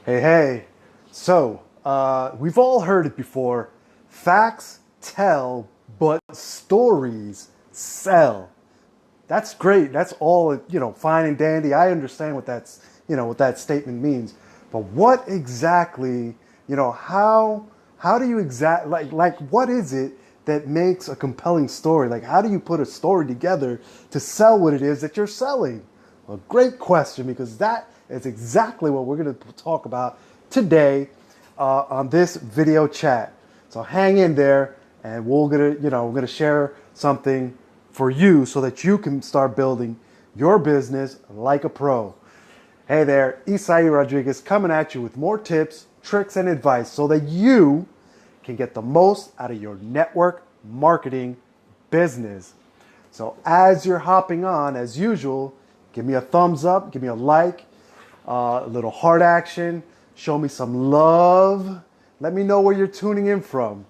Hey. So, we've all heard it before. Facts tell, but stories sell. That's great. That's all, fine and dandy. I understand what that statement means. But what exactly, how do you what is it that makes a compelling story? Like, how do you put a story together to sell what it is that you're selling? A great question, because that is exactly what we're going to talk about today on this video chat. So hang in there, and we're gonna share something for you so that you can start building your business like a pro. Hey there, Isai Rodriguez coming at you with more tips, tricks, and advice so that you can get the most out of your network marketing business. So as you're hopping on, as usual, give me a thumbs up, give me a like, a little heart action, show me some love. Let me know where you're tuning in from.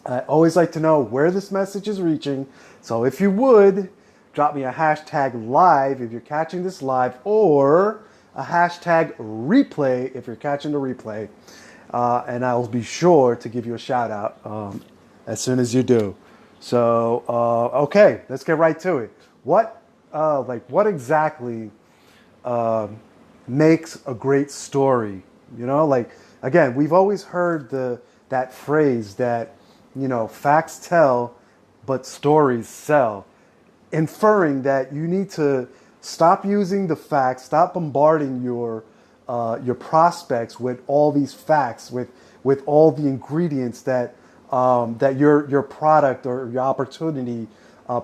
I always like to know where this message is reaching. So if you would, drop me a hashtag live if you're catching this live, or a hashtag replay if you're catching the replay. And I'll be sure to give you a shout out as soon as you do. So, okay, let's get right to it. What exactly makes a great story? Again, we've always heard that phrase that, facts tell, but stories sell, inferring that you need to stop using the facts, stop bombarding your prospects with all these facts, with all the ingredients that your product or your opportunity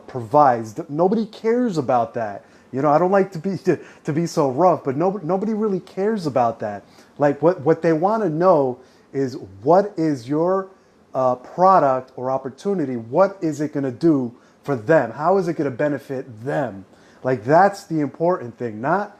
provides. Nobody cares about that. I don't like to be so rough, but nobody really cares about that. Like what they want to know is, what is your product or opportunity? What is it going to do for them? How is it going to benefit them? Like, that's the important thing, not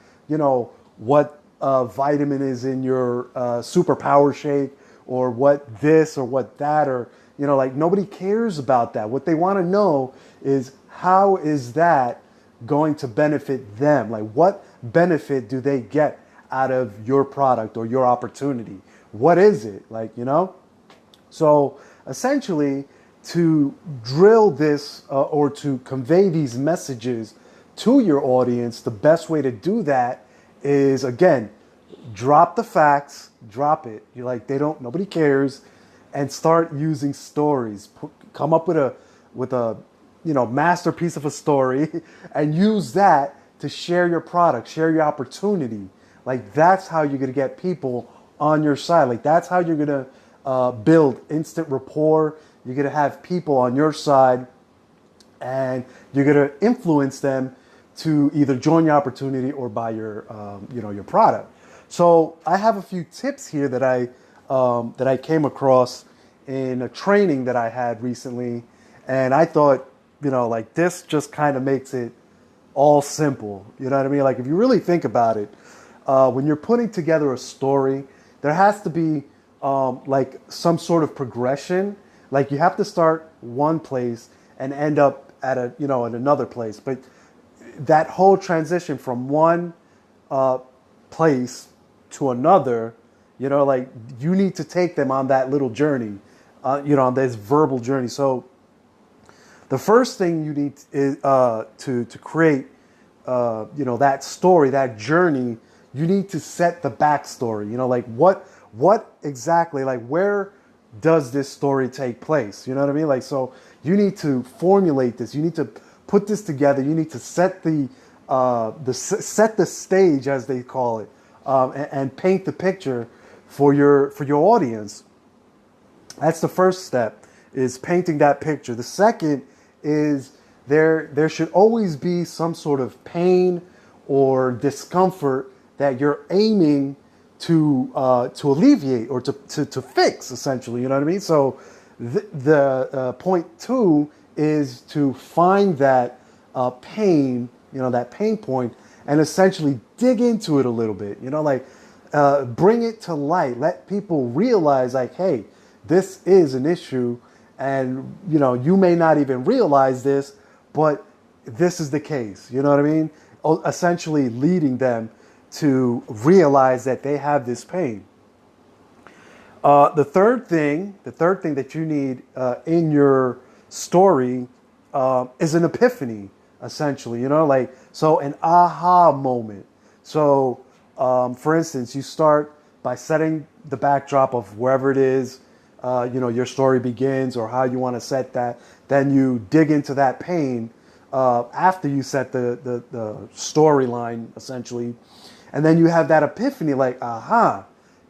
what vitamin is in your superpower shake, or what this or what that, or nobody cares about that. What they want to know is, how is that going to benefit them? Like, what benefit do they get out of your product or your opportunity? What is it? So essentially, to drill this or to convey these messages to your audience, the best way to do that is, again, drop the facts, drop it. Nobody cares, and start using stories. Come up with a masterpiece of a story and use that to share your product, share your opportunity. That's how you're going to get people on your side. That's how you're going to build instant rapport. You're going to have people on your side, and you're going to influence them to either join your opportunity or buy your product. So I have a few tips here that I came across in a training that I had recently, and I thought, this just kind of makes it all simple. You know what I mean? If you really think about it, when you're putting together a story, there has to be some sort of progression. You have to start one place and end up at in another place. But that whole transition from one place to another, you need to take them on that little journey, on this verbal journey. So the first thing you need is to create, that story, that journey. You need to set the backstory. What exactly, where does this story take place? You know what I mean? So you need to formulate this. You need to put this together. You need to set set the stage, as they call it, and paint the picture for your audience. That's the first step, is painting that picture. The second is there should always be some sort of pain or discomfort that you're aiming to alleviate or to fix, essentially. You know what I mean? So the point two is to find that pain, that pain point, and essentially dig into it a little bit. Bring it to light. Let people realize, hey, this is an issue, and you may not even realize this, but this is the case. You know what I mean? Essentially leading them to realize that they have this pain. The third thing that you need in your story is an epiphany, essentially. Like, so an aha moment. So, for instance, you start by setting the backdrop of wherever it is, your story begins, or how you want to set that. Then you dig into that pain after you set the storyline, essentially, and then you have that epiphany, like, aha.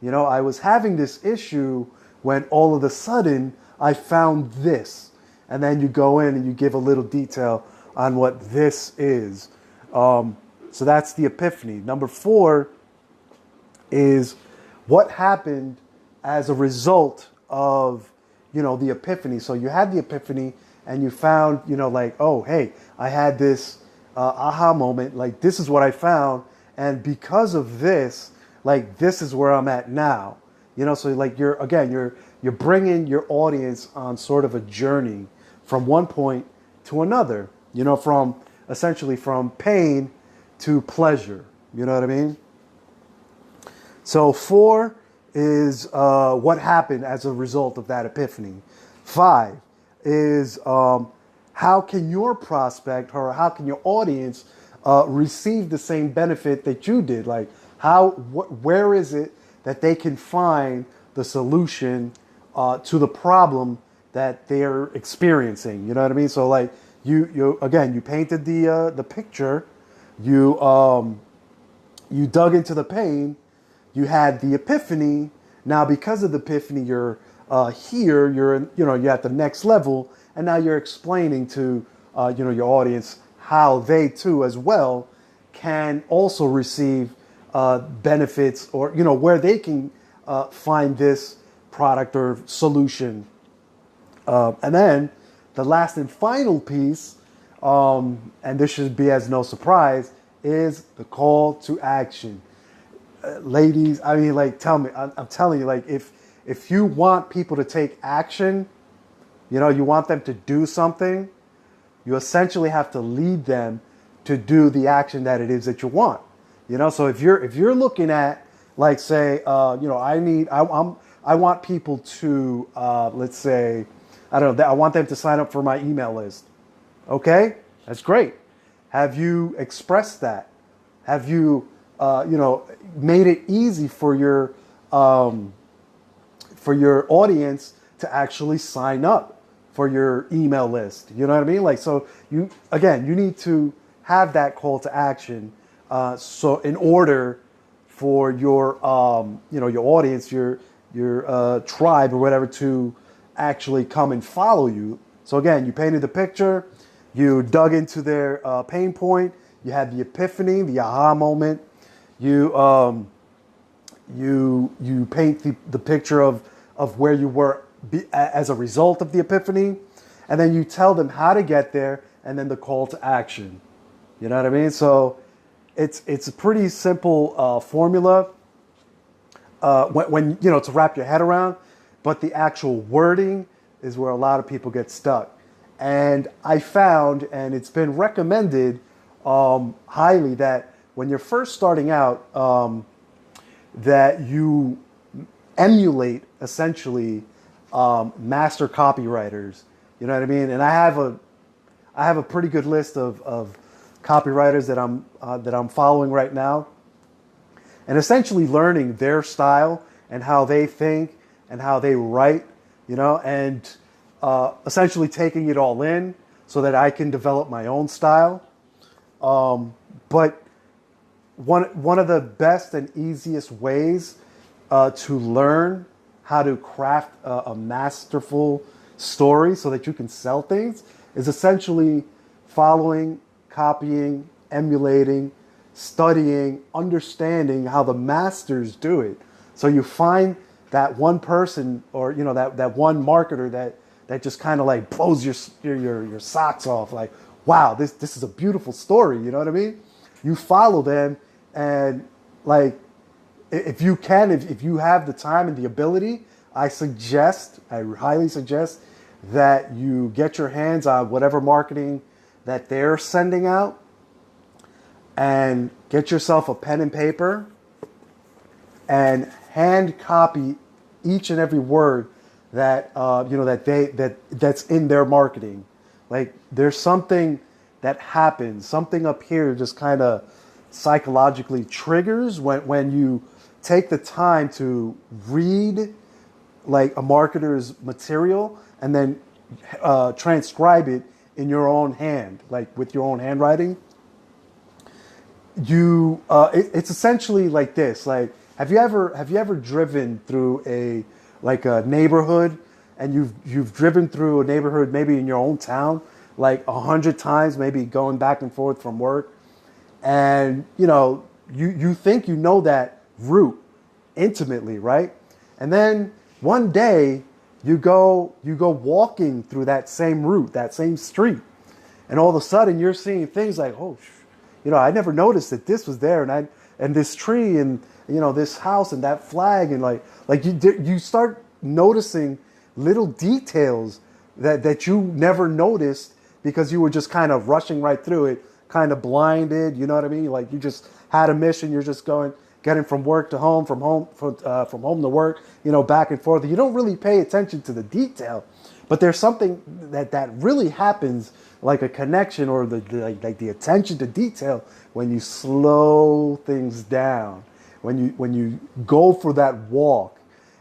I was having this issue when all of a sudden I found this. And then you go in and you give a little detail on what this is. So that's the epiphany. Number 4 is what happened as a result of, the epiphany. So you had the epiphany and you found, like, oh, hey, I had this aha moment. Like, this is what I found. And because of this, like, this is where I'm at now, so like you're bringing your audience on sort of a journey from one point to another, from essentially from pain to pleasure. You know what I mean? So 4 is what happened as a result of that epiphany. 5 is how can your prospect or how can your audience receive the same benefit that you did? Like, where is it that they can find the solution to the problem that they're experiencing? You know what I mean? So, like, you painted the picture, you dug into the pain, you had the epiphany. Now, because of the epiphany, you're here, you're at the next level, and now you're explaining to your audience how they too as well can also receive benefits, or where they can find this product or solution. And then the last and final piece, and this should be as no surprise, is the call to action. Ladies, I mean, like, tell me, I'm telling you, like, if you want people to take action, you want them to do something, you essentially have to lead them to do the action that it is that you want. So if you're looking at, like, say, I want people to, let's say, I don't know, I want them to sign up for my email list. Okay, that's great. Have you expressed that? Have you, made it easy for your audience to actually sign up for your email list? You know what I mean? Like, so you need to have that call to action. So in order for your, your audience, your tribe or whatever to actually come and follow you. So again, you painted the picture, you dug into their pain point, you had the epiphany, the aha moment. You paint the picture of where you were as a result of the epiphany, and then you tell them how to get there, and then the call to action. You know what I mean? So it's a pretty simple formula when to wrap your head around, but the actual wording is where a lot of people get stuck. And I found, and it's been recommended highly, that when you're first starting out, that you emulate essentially master copywriters. You know what I mean? And I have a pretty good list of copywriters that I'm following right now, and essentially learning their style and how they think and how they write, and essentially taking it all in so that I can develop my own style. But one of the best and easiest ways to learn how to craft a masterful story so that you can sell things is essentially following, copying, emulating, studying, understanding how the masters do it. So you find that one person, or that one marketer that just kind of like blows your socks off, like, wow, this is a beautiful story. You know what I mean? You follow them, and like, if you have the time and the ability, I highly suggest that you get your hands on whatever marketing that they're sending out, and get yourself a pen and paper and hand copy each and every word that that's in their marketing. Like there's something that happens, something up here just kind of psychologically triggers when you take the time to read like a marketer's material and then transcribe it in your own hand, like with your own handwriting. It's essentially like this. Like, have you ever driven through a neighborhood, and you've driven through a neighborhood maybe in your own town like 100 times, maybe going back and forth from work, and you think you know that route intimately, right? And then one day you go walking through that same route, that same street, and all of a sudden you're seeing things like, oh, I never noticed that this was there, and this tree, and this house, and that flag, and like you start noticing little details that you never noticed because you were just kind of rushing right through it, kind of blinded. You know what I mean? Like you just had a mission. You're just getting from work to home, from home to work, back and forth. You don't really pay attention to the detail, but there's something that really happens, like a connection or the attention to detail, when you slow things down, when you go for that walk,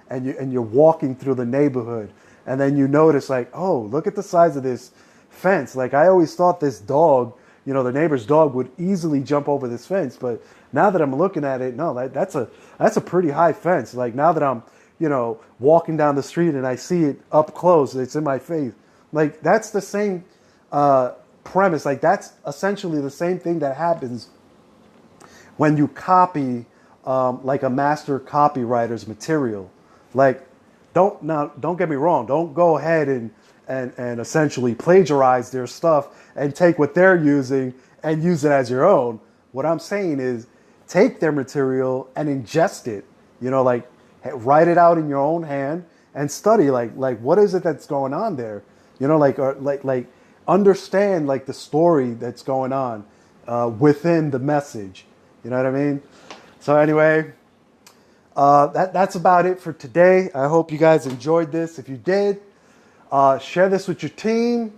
and you're walking through the neighborhood, and then you notice like, oh, look at the size of this fence. Like I always thought this dog, the neighbor's dog, would easily jump over this fence, but now that I'm looking at it, no, that's a pretty high fence. Like now that I'm walking down the street and I see it up close, it's in my face. Like that's the same premise. Like that's essentially the same thing that happens when you copy like a master copywriter's material. Like don't get me wrong, don't go ahead and essentially plagiarize their stuff and take what they're using and use it as your own. What I'm saying is take their material and ingest it, like write it out in your own hand and study like what is it that's going on there, like understand like the story that's going on within the message. You know what I mean? So anyway, that's about it for today. I hope you guys enjoyed this. If you did, share this with your team.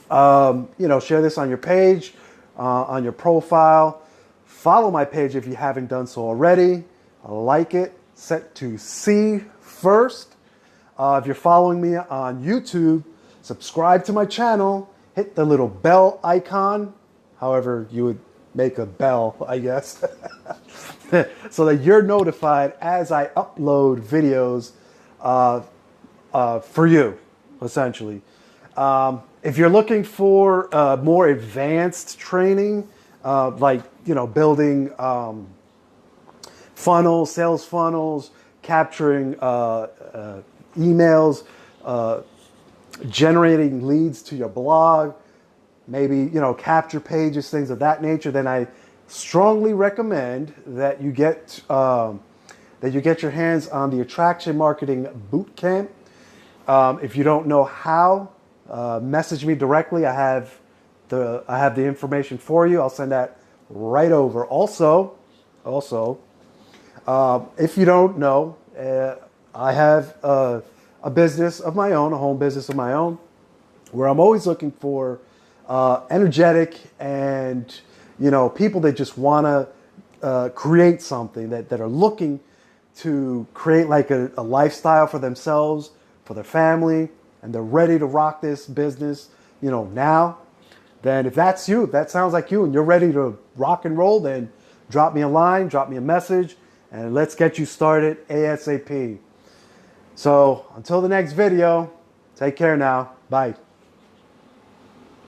Share this on your page, on your profile. Follow my page if you haven't done so already. Like it. Set to see first. If you're following me on YouTube, subscribe to my channel. Hit the little bell icon. However you would make a bell, I guess. So that you're notified as I upload videos for you, essentially. If you're looking for more advanced training, building funnels, sales funnels, capturing emails, generating leads to your blog, maybe, capture pages, things of that nature, then I strongly recommend that you get your hands on the Attraction Marketing Bootcamp. If you don't know how, message me directly. I have the information for you. I'll send that right over. Also, if you don't know, I have a business of my own, a home business of my own, where I'm always looking for energetic and people that just want to create something, that are looking to create like a lifestyle for themselves, for their family, and they're ready to rock this business, now. Then if that's you, if that sounds like you, and you're ready to rock and roll, then drop me a line, drop me a message, and let's get you started ASAP. So until the next video, take care now. Bye.